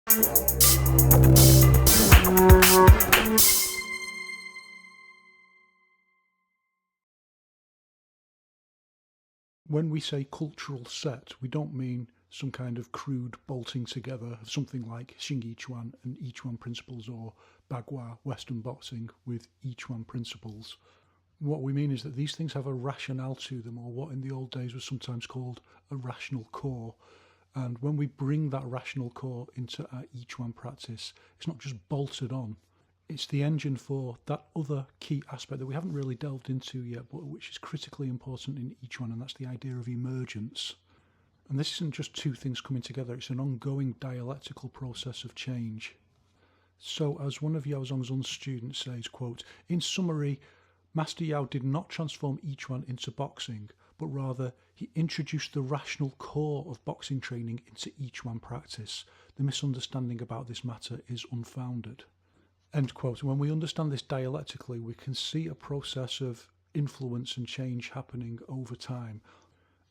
When we say cultural set, we don't mean some kind of crude bolting together of something like Xing Yiquan and Yiquan principles, or Bagua Western boxing with Yiquan principles. What we mean is that these things have a rationale to them, or what in the old days was sometimes called a rational core. And when we bring that rational core into our Yiquan practice, it's not just bolted on. It's the engine for that other key aspect that we haven't really delved into yet, but which is critically important in Yiquan, and that's the idea of emergence. And this isn't just two things coming together, it's an ongoing dialectical process of change. So, as one of Yao Zongzun's students says, quote, "In summary, Master Yao did not transform Yiquan into boxing, but rather he introduced the rational core of boxing training into Yiquan practice. The misunderstanding about this matter is unfounded." End quote. When we understand this dialectically, we can see a process of influence and change happening over time.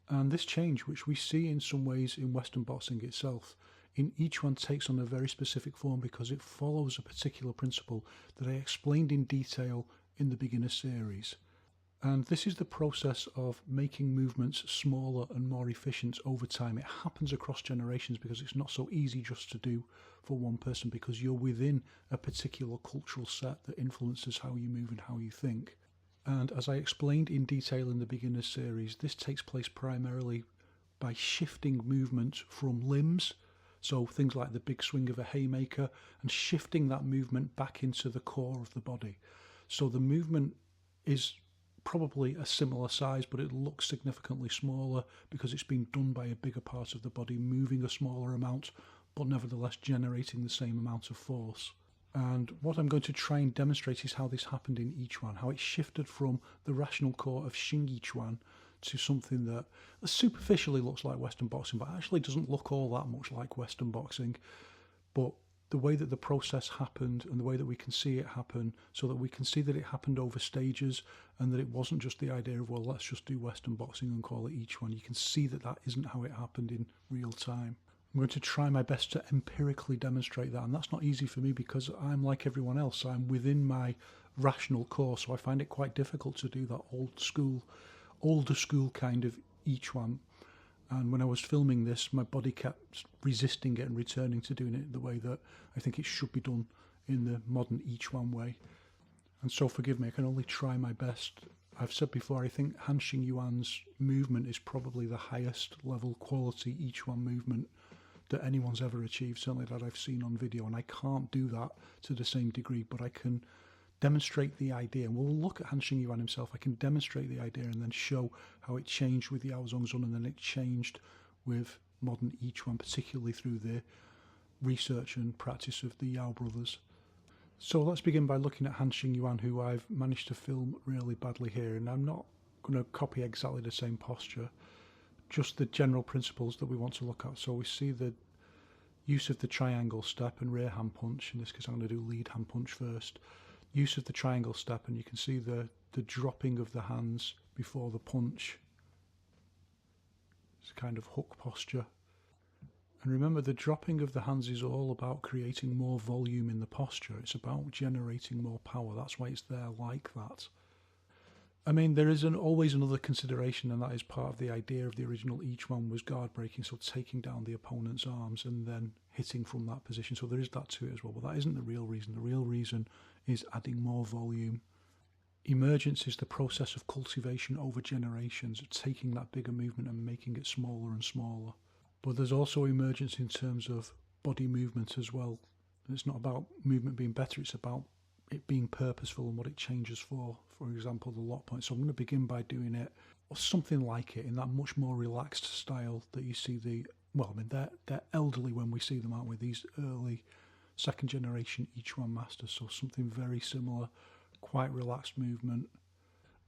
And this change, which we see in some ways in Western boxing itself, in Yiquan takes on a very specific form because it follows a particular principle that I explained in detail in the beginner series. And this is the process of making movements smaller and more efficient over time. It happens across generations because it's not so easy just to do for one person, because you're within a particular cultural set that influences how you move and how you think. And as I explained in detail in the beginner series, this takes place primarily by shifting movement from limbs, so things like the big swing of a haymaker, and shifting that movement back into the core of the body. So the movement is probably a similar size, but it looks significantly smaller because it's being done by a bigger part of the body, moving a smaller amount, but nevertheless generating the same amount of force. And what I'm going to try and demonstrate is how this happened in Yiquan, how it shifted from the rational core of Xing Yiquan to something that superficially looks like Western boxing, but actually doesn't look all that much like Western boxing. But the way that the process happened and the way that we can see it happen, so that we can see that it happened over stages and that it wasn't just the idea of, well, let's just do Western boxing and call it Yiquan. You can see that that isn't how it happened in real time. I'm going to try my best to empirically demonstrate that, and that's not easy for me because I'm like everyone else. I'm within my rational core, so I find it quite difficult to do that older school kind of Yiquan. And when I was filming this, my body kept resisting it and returning to doing it the way that I think it should be done in the modern Yiquan way. And so forgive me, I can only try my best. I've said before, I think Han Xing Yuan's movement is probably the highest level quality Yiquan movement that anyone's ever achieved, certainly that I've seen on video. And I can't do that to the same degree, but I can demonstrate the idea. And we'll look at Han Xing Yuan himself. I can demonstrate the idea and then show how it changed with Yao Zongzun, and then it changed with modern Yiquan, particularly through the research and practice of the Yao brothers. So let's begin by looking at Han Xing Yuan, who I've managed to film really badly here. And I'm not going to copy exactly the same posture, just the general principles that we want to look at. So we see the use of the triangle step and rear hand punch. In this case, I'm going to do lead hand punch first. Use of the triangle step, and you can see the dropping of the hands before the punch. It's a kind of hook posture. And remember, the dropping of the hands is all about creating more volume in the posture. It's about generating more power. That's why it's there like that. I mean, there is always another consideration, and that is part of the idea of the original Yiquan was guard breaking, so taking down the opponent's arms and then hitting from that position. So there is that to it as well, but that isn't the real reason. The real reason is adding more volume. Emergence is the process of cultivation over generations, of taking that bigger movement and making it smaller and smaller. But there's also emergence in terms of body movement as well. And it's not about movement being better, it's about it being purposeful and what it changes for example, the lock point. So I'm going to begin by doing it, or something like it, in that much more relaxed style that you see they're elderly when we see them, aren't we? These early second generation Yiquan masters. So something very similar, quite relaxed movement.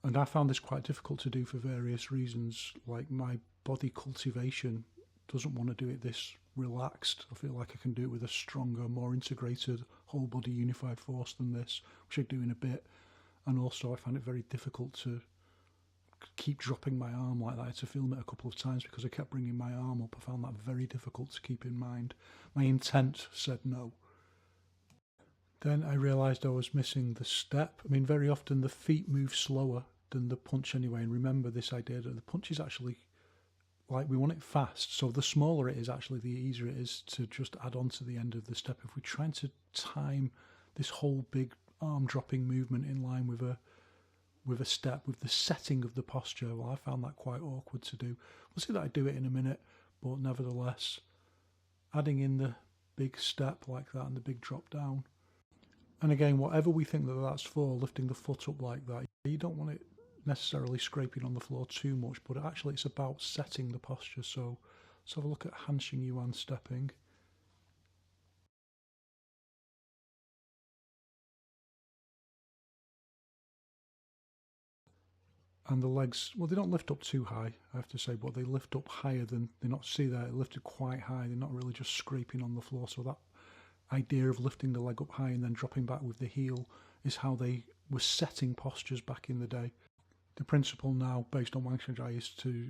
And I found this quite difficult to do for various reasons, like my body cultivation doesn't want to do it this relaxed. I feel like I can do it with a stronger, more integrated, whole body unified force than this, which I do in a bit. And also I find it very difficult to keep dropping my arm like that. I had to film it a couple of times because I kept bringing my arm up. I found that very difficult to keep in mind. My intent said no. Then I realised I was missing the step. I mean, very often the feet move slower than the punch anyway. And remember this idea that the punch is actually, like, we want it fast. So the smaller it is, actually, the easier it is to just add on to the end of the step. If we're trying to time this whole big arm dropping movement in line with a step, with the setting of the posture, well, I found that quite awkward to do. We'll see that I do it in a minute, but nevertheless, adding in the big step like that and the big drop down. And again, whatever we think that that's for, lifting the foot up like that, you don't want it necessarily scraping on the floor too much, but actually it's about setting the posture. So let's have a look at Hanshin Yuan stepping. And the legs, well, they don't lift up too high, I have to say, but they lift up higher than, they're not, see there, lifted quite high. They're not really just scraping on the floor. So that idea of lifting the leg up high and then dropping back with the heel is how they were setting postures back in the day. The principle now, based on Wang Shenjai, is to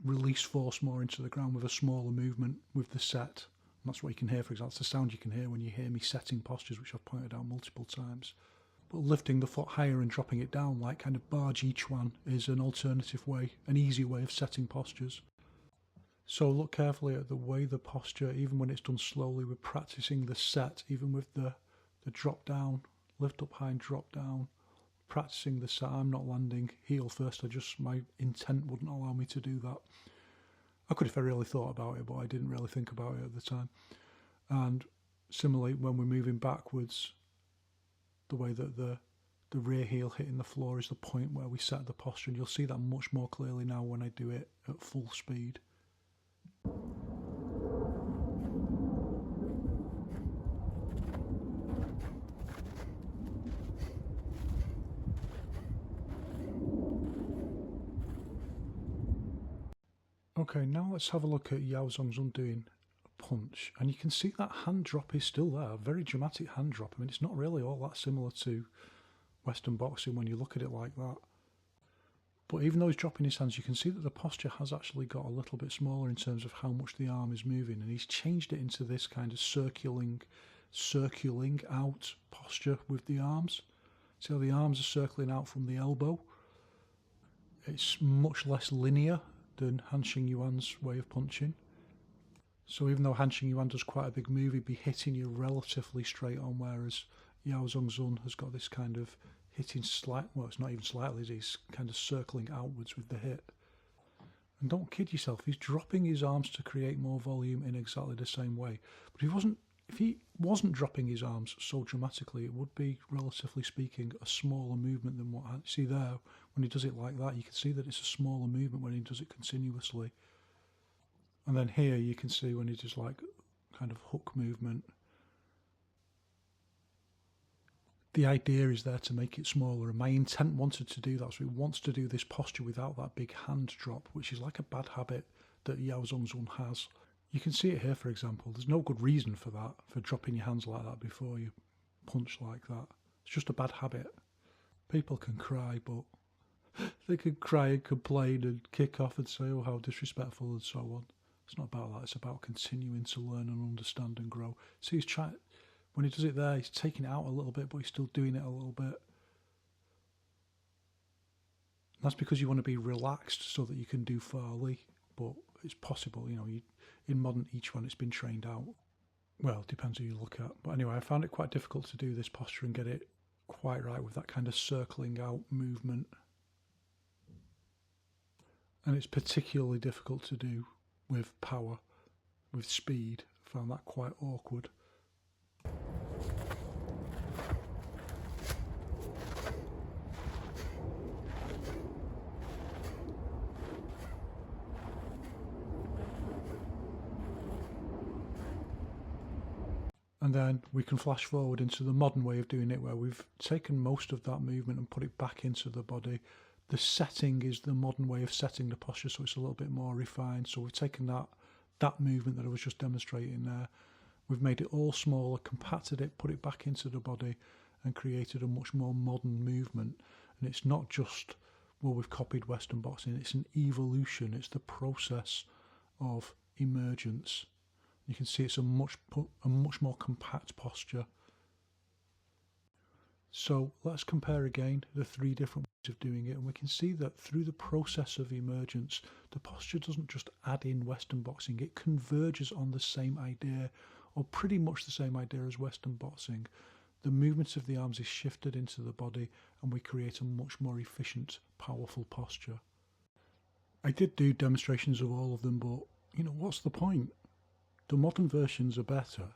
release force more into the ground with a smaller movement with the set. And that's what you can hear, for example. It's the sound you can hear when you hear me setting postures, which I've pointed out multiple times. But lifting the foot higher and dropping it down, like kind of barge Yiquan, is an alternative way, an easy way of setting postures. So look carefully at the way the posture, even when it's done slowly, we're practicing the set, even with the drop down, lift up high and drop down, practicing the set. I'm not landing heel first, my intent wouldn't allow me to do that. I could if I really thought about it, but I didn't really think about it at the time. And similarly, when we're moving backwards, the way that the rear heel hitting the floor is the point where we set the posture, and you'll see that much more clearly now when I do it at full speed. Okay, now let's have a look at Yao Zhongzun doing a punch, and you can see that hand drop is still there, a very dramatic hand drop. I mean, it's not really all that similar to Western boxing when you look at it like that. But even though he's dropping his hands, you can see that the posture has actually got a little bit smaller in terms of how much the arm is moving, and he's changed it into this kind of circling out posture with the arms. See how the arms are circling out from the elbow? It's much less linear than Hanshin Yuan's way of punching. So even though Hanshin Yuan does quite a big move, he'd be hitting you relatively straight on, whereas Yao Zhongzun has got this kind of hitting well, it's not even slightly, he's kind of circling outwards with the hit. And don't kid yourself, he's dropping his arms to create more volume in exactly the same way. But if he wasn't dropping his arms so dramatically, it would be, relatively speaking, a smaller movement than what I see there. When he does it like that, you can see that it's a smaller movement when he does it continuously. And then here you can see when he does like kind of hook movement. The idea is there to make it smaller, and my intent wanted to do that. So he wants to do this posture without that big hand drop, which is like a bad habit that Yao Zhongzun has. You can see it here, for example. There's no good reason for that, for dropping your hands like that before you punch like that. It's just a bad habit. People can cry, but they can cry and complain and kick off and say, oh, how disrespectful and so on. It's not about that. It's about continuing to learn and understand and grow. See, he's trying, when he does it there, he's taking it out a little bit, but he's still doing it a little bit. And that's because you want to be relaxed so that you can do Farley, but it's possible, in modern Yiquan it's been trained out. Well, it depends who you look at. But anyway, I found it quite difficult to do this posture and get it quite right with that kind of circling out movement. And it's particularly difficult to do with power, with speed. I found that quite awkward. And then we can flash forward into the modern way of doing it, where we've taken most of that movement and put it back into the body. The setting is the modern way of setting the posture, so it's a little bit more refined. So we've taken that movement that I was just demonstrating there, we've made it all smaller, compacted it, put it back into the body, and created a much more modern movement. And it's not just well, we've copied Western boxing. It's an evolution. It's the process of emergence. You can see it's a much more compact posture. So let's compare again the three different ways of doing it, and we can see that through the process of emergence, the posture doesn't just add in Western boxing, it converges on the same idea, or pretty much the same idea as Western boxing. The movement of the arms is shifted into the body, and we create a much more efficient, powerful posture. I did do demonstrations of all of them, but what's the point? The modern versions are better,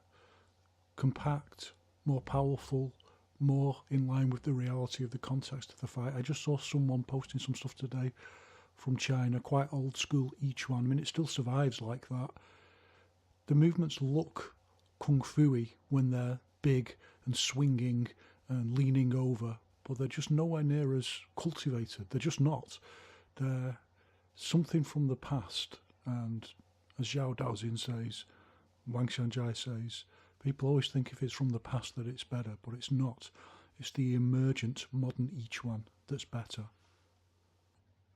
compact, more powerful, more in line with the reality of the context of the fight. I just saw someone posting some stuff today from China, quite old school Yiquan. I mean, it still survives like that. The movements look kung fu-y when they're big and swinging and leaning over, but they're just nowhere near as cultivated. They're just not. They're something from the past, and as Zhao Daoxin says, Wang Xianjai says, people always think if it's from the past that it's better, but it's not. It's the emergent modern Yiquan that's better.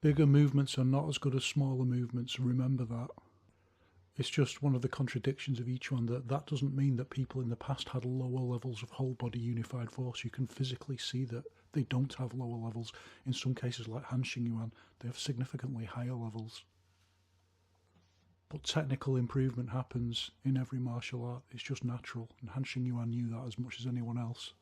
Bigger movements are not as good as smaller movements, remember that. It's just one of the contradictions of Yiquan that doesn't mean that people in the past had lower levels of whole body unified force. You can physically see that they don't have lower levels. In some cases like Han Xingyuan, they have significantly higher levels. But technical improvement happens in every martial art. It's just natural, and Han Xingyuan knew that as much as anyone else.